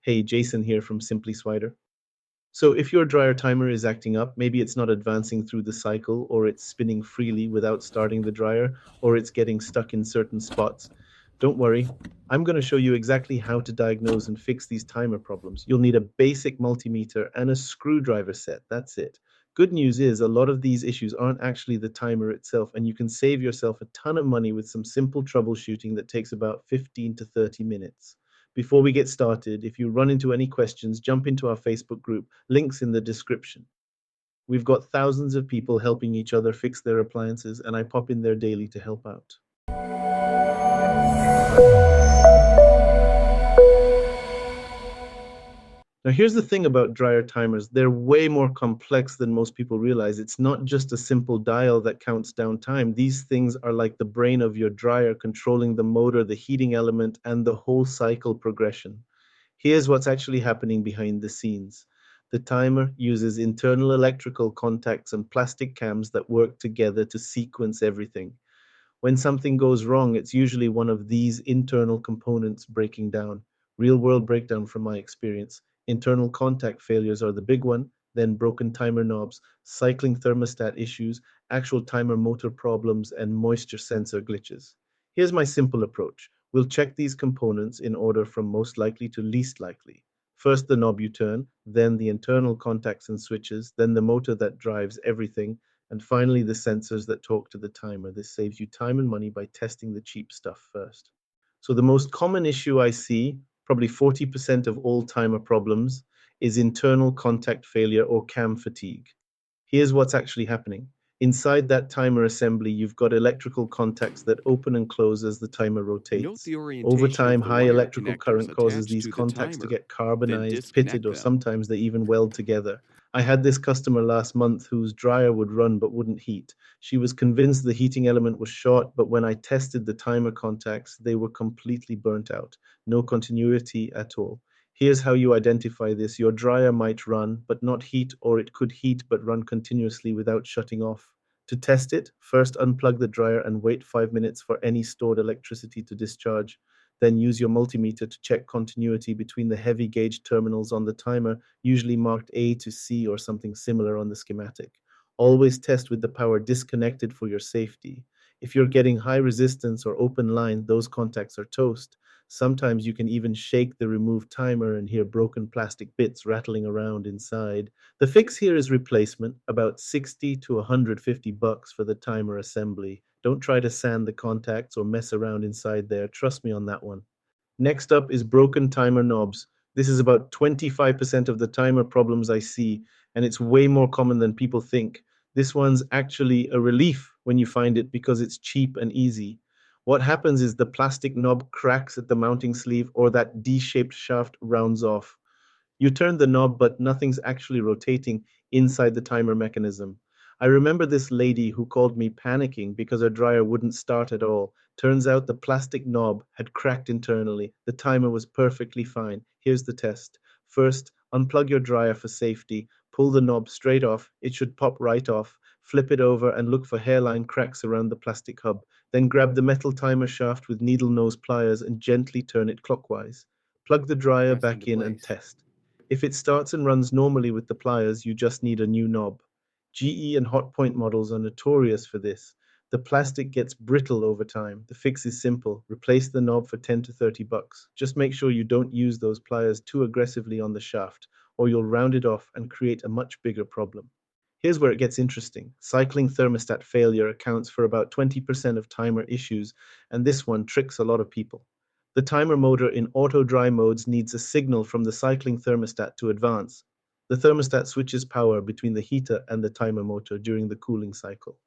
Hey, Jason here from Simply Swider. So if your dryer timer is acting up, maybe it's not advancing through the cycle, or it's spinning freely without starting the dryer, or it's getting stuck in certain spots, don't worry. I'm going to show you exactly how to diagnose and fix these timer problems. You'll need a basic multimeter and a screwdriver set. That's it. Good news is a lot of these issues aren't actually the timer itself, and you can save yourself a ton of money with some simple troubleshooting that takes about 15 to 30 minutes. Before we get started, if you run into any questions, jump into our Facebook group, links in the description. We've got thousands of people helping each other fix their appliances, and I pop in there daily to help out. Now, here's the thing about dryer timers. They're way more complex than most people realize. It's not just a simple dial that counts down time. These things are like the brain of your dryer, controlling the motor, the heating element, and the whole cycle progression. Here's what's actually happening behind the scenes. The timer uses internal electrical contacts and plastic cams that work together to sequence everything. When something goes wrong, it's usually one of these internal components breaking down. Real world breakdown from my experience. Internal contact failures are the big one, then broken timer knobs, cycling thermostat issues, actual timer motor problems, and moisture sensor glitches. Here's my simple approach. We'll check these components in order from most likely to least likely. First, the knob you turn, then the internal contacts and switches, then the motor that drives everything, and finally, the sensors that talk to the timer. This saves you time and money by testing the cheap stuff first. So the most common issue I see, probably 40% of all timer problems, is internal contact failure or cam fatigue. Here's what's actually happening. Inside that timer assembly, you've got electrical contacts that open and close as the timer Note rotates. the Over orientation time, of the high wire electrical connectors current causes attached these to the contacts to timer, get then carbonized, pitted, disconnect or them. sometimes they even weld together. I had this customer last month whose dryer would run but wouldn't heat. She was convinced the heating element was short, but when I tested the timer contacts, they were completely burnt out. No continuity at all. Here's how you identify this. Your dryer might run, but not heat, or it could heat but run continuously without shutting off. To test it, first unplug the dryer and wait 5 minutes for any stored electricity to discharge. Then use your multimeter to check continuity between the heavy gauge terminals on the timer, usually marked A to C or something similar on the schematic. Always test with the power disconnected for your safety. If you're getting high resistance or open line, those contacts are toast. Sometimes you can even shake the removed timer and hear broken plastic bits rattling around inside. The fix here is replacement, about 60 to 150 bucks for the timer assembly. Don't try to sand the contacts or mess around inside there. Trust me on that one. Next up is broken timer knobs. This is about 25% of the timer problems I see, and it's way more common than people think. This one's actually a relief when you find it because it's cheap and easy. What happens is the plastic knob cracks at the mounting sleeve or that D-shaped shaft rounds off. You turn the knob, but nothing's actually rotating inside the timer mechanism. I remember this lady who called me panicking because her dryer wouldn't start at all. Turns out the plastic knob had cracked internally. The timer was perfectly fine. Here's the test. First, unplug your dryer for safety. Pull the knob straight off. It should pop right off. Flip it over and look for hairline cracks around the plastic hub. Then grab the metal timer shaft with needle nose pliers and gently turn it clockwise. Plug the dryer Press back into in and place. test. If it starts and runs normally with the pliers, you just need a new knob. GE and Hotpoint models are notorious for this. The plastic gets brittle over time. The fix is simple. Replace the knob for 10 to 30 bucks. Just make sure you don't use those pliers too aggressively on the shaft, or you'll round it off and create a much bigger problem. Here's where it gets interesting. Cycling thermostat failure accounts for about 20% of timer issues, and this one tricks a lot of people. The timer motor in auto dry modes needs a signal from the cycling thermostat to advance. The thermostat switches power between the heater and the timer motor during the cooling cycle.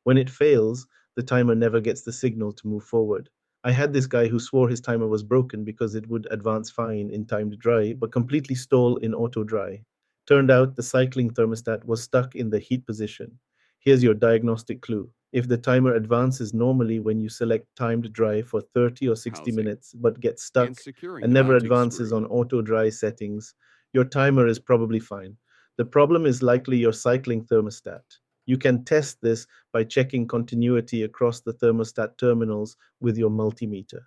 When it fails, the timer never gets the signal to move forward. I had this guy who swore his timer was broken because it would advance fine in timed dry, but completely stall in auto dry. Turned out the cycling thermostat was stuck in the heat position. Here's your diagnostic clue. If the timer advances normally when you select timed dry for 30 or 60 Housing minutes but gets and stuck securing and the never mounting advances screw. on auto dry settings, your timer is probably fine. The problem is likely your cycling thermostat. You can test this by checking continuity across the thermostat terminals with your multimeter.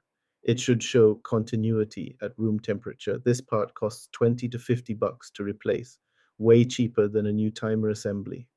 It should show continuity at room temperature. This part costs 20 to 50 bucks to replace, way cheaper than a new timer assembly.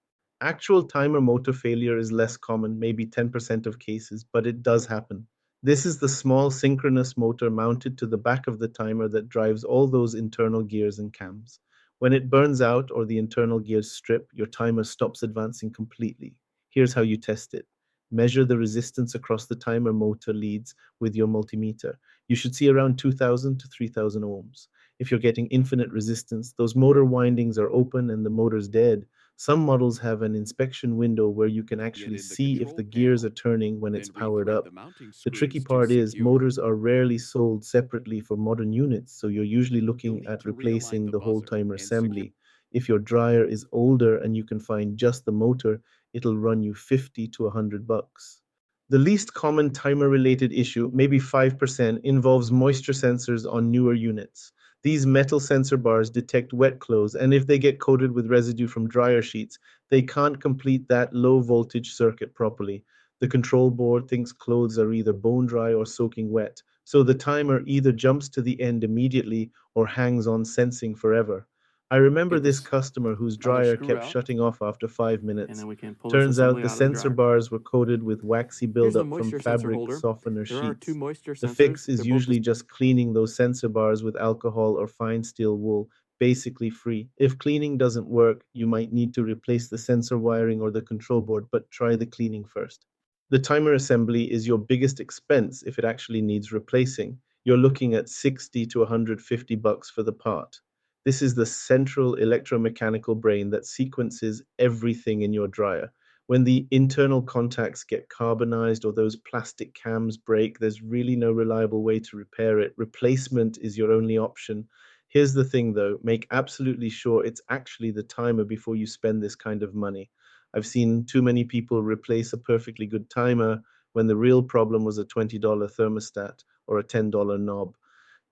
Actual timer motor failure is less common, maybe 10% of cases, but it does happen. This is the small synchronous motor mounted to the back of the timer that drives all those internal gears and cams. When it burns out or the internal gears strip, your timer stops advancing completely. Here's how you test it. Measure the resistance across the timer motor leads with your multimeter. You should see around 2000 to 3000 ohms. If you're getting infinite resistance, those motor windings are open and the motor's dead. Some models have an inspection window where you can Get actually in the see if control the gears are panel, turning when it's then powered rethread the up. mounting The tricky screws to part is secure. motors are rarely sold separately for modern units, so you're usually You'll looking need at to realign replacing the the whole buzzer timer and secure. assembly. If your dryer is older and you can find just the motor, it'll run you 50 to 100 bucks. The least common timer related issue, maybe 5%, involves moisture sensors on newer units. These metal sensor bars detect wet clothes, and if they get coated with residue from dryer sheets, they can't complete that low voltage circuit properly. The control board thinks clothes are either bone dry or soaking wet, so the timer either jumps to the end immediately or hangs on sensing forever. I remember Get this this customer whose other dryer screw kept out, shutting off after 5 and minutes. then we can pull this Turns out assembly the out of the sensor dryer. bars were coated with waxy Here's the buildup from moisture sensor fabric holder. softener There are two sheets. moisture The sensors. fix is They're both the usually just cleaning those sensor bars with alcohol or fine steel wool, basically free. If cleaning doesn't work, you might need to replace the sensor wiring or the control board, but try the cleaning first. The timer assembly is your biggest expense if it actually needs replacing. You're looking at 60 to 150 bucks for the part. This is the central electromechanical brain that sequences everything in your dryer. When the internal contacts get carbonized or those plastic cams break, there's really no reliable way to repair it. Replacement is your only option. Here's the thing though, make absolutely sure it's actually the timer before you spend this kind of money. I've seen too many people replace a perfectly good timer when the real problem was a $20 thermostat or a $10 knob.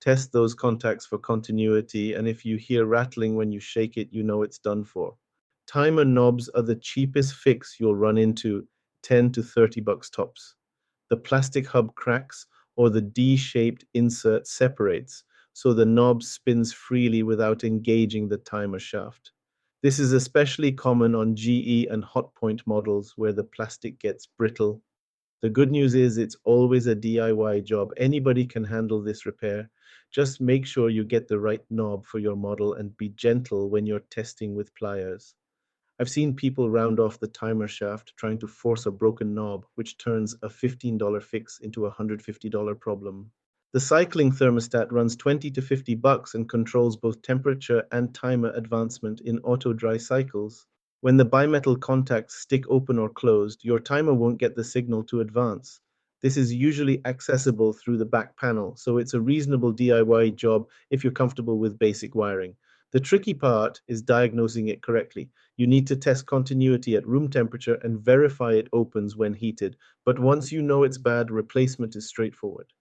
Test those contacts for continuity, and if you hear rattling when you shake it, you know it's done for. Timer knobs are the cheapest fix you'll run into, 10 to 30 bucks tops. The plastic hub cracks or the D-shaped insert separates, so the knob spins freely without engaging the timer shaft. This is especially common on GE and Hotpoint models where the plastic gets brittle. The good news is it's always a DIY job. Anybody can handle this repair. Just make sure you get the right knob for your model and be gentle when you're testing with pliers. I've seen people round off the timer shaft trying to force a broken knob, which turns a $15 fix into a $150 problem. The cycling thermostat runs 20 to 50 bucks and controls both temperature and timer advancement in auto dry cycles. When the bimetal contacts stick open or closed, your timer won't get the signal to advance. This is usually accessible through the back panel, so it's a reasonable DIY job if you're comfortable with basic wiring. The tricky part is diagnosing it correctly. You need to test continuity at room temperature and verify it opens when heated, but once you know it's bad, replacement is straightforward.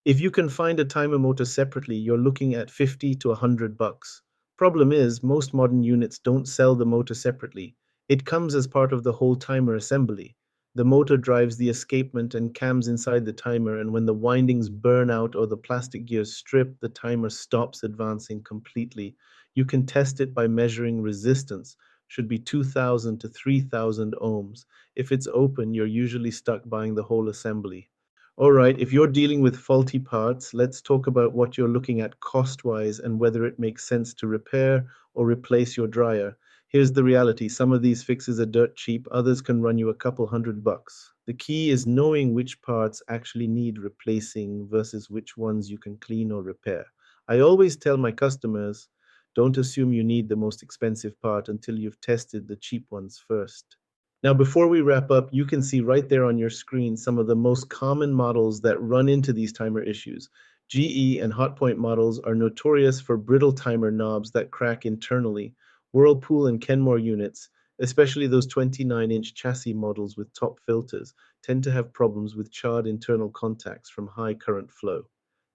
If you can find a timer motor separately, you're looking at 50 to 100 bucks. Problem is, most modern units don't sell the motor separately. It comes as part of the whole timer assembly. The motor drives the escapement and cams inside the timer, and when the windings burn out or the plastic gears strip, the timer stops advancing completely. You can test it by measuring resistance. Should be 2000 to 3000 ohms. If it's open, you're usually stuck buying the whole assembly. All right, if you're dealing with faulty parts, let's talk about what you're looking at cost-wise and whether it makes sense to repair or replace your dryer. Here's the reality. Some of these fixes are dirt cheap, others can run you a couple hundred bucks. The key is knowing which parts actually need replacing versus which ones you can clean or repair. I always tell my customers, don't assume you need the most expensive part until you've tested the cheap ones first. Now, before we wrap up, you can see right there on your screen some of the most common models that run into these timer issues. GE and Hotpoint models are notorious for brittle timer knobs that crack internally. Whirlpool and Kenmore units, especially those 29-inch chassis models with top filters, tend to have problems with charred internal contacts from high current flow.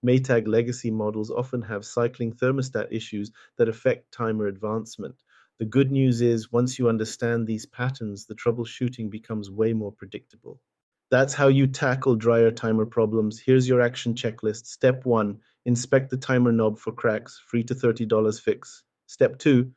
Maytag legacy models often have cycling thermostat issues that affect timer advancement. The good news is, once you understand these patterns, the troubleshooting becomes way more predictable. That's how you tackle dryer timer problems. Here's your action checklist. Step 1, inspect the timer knob for cracks, free to $30 fix. Step 2,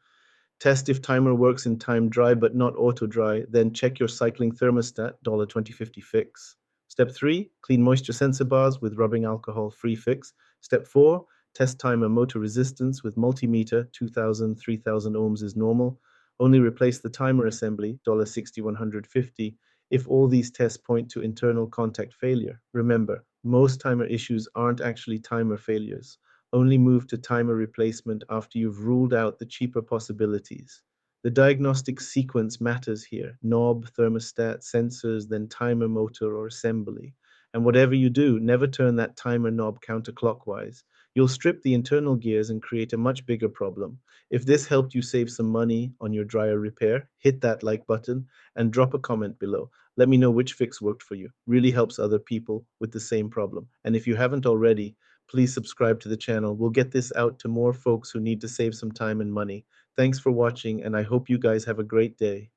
test if timer works in time dry but not auto dry, then check your cycling thermostat, $20.50 fix. Step 3, clean moisture sensor bars with rubbing alcohol, free fix. Step 4, test timer motor resistance with multimeter, 2000, 3000 ohms is normal. Only replace the timer assembly, $60, 150, if all these tests point to internal contact failure. Remember, most timer issues aren't actually timer failures. Only move to timer replacement after you've ruled out the cheaper possibilities. The diagnostic sequence matters here: knob, thermostat, sensors, then timer motor or assembly. And whatever you do, never turn that timer knob counterclockwise. You'll strip the internal gears and create a much bigger problem. If this helped you save some money on your dryer repair, hit that like button and drop a comment below. Let me know which fix worked for you. Really helps other people with the same problem. And if you haven't already, please subscribe to the channel. We'll get this out to more folks who need to save some time and money. Thanks for watching, and I hope you guys have a great day.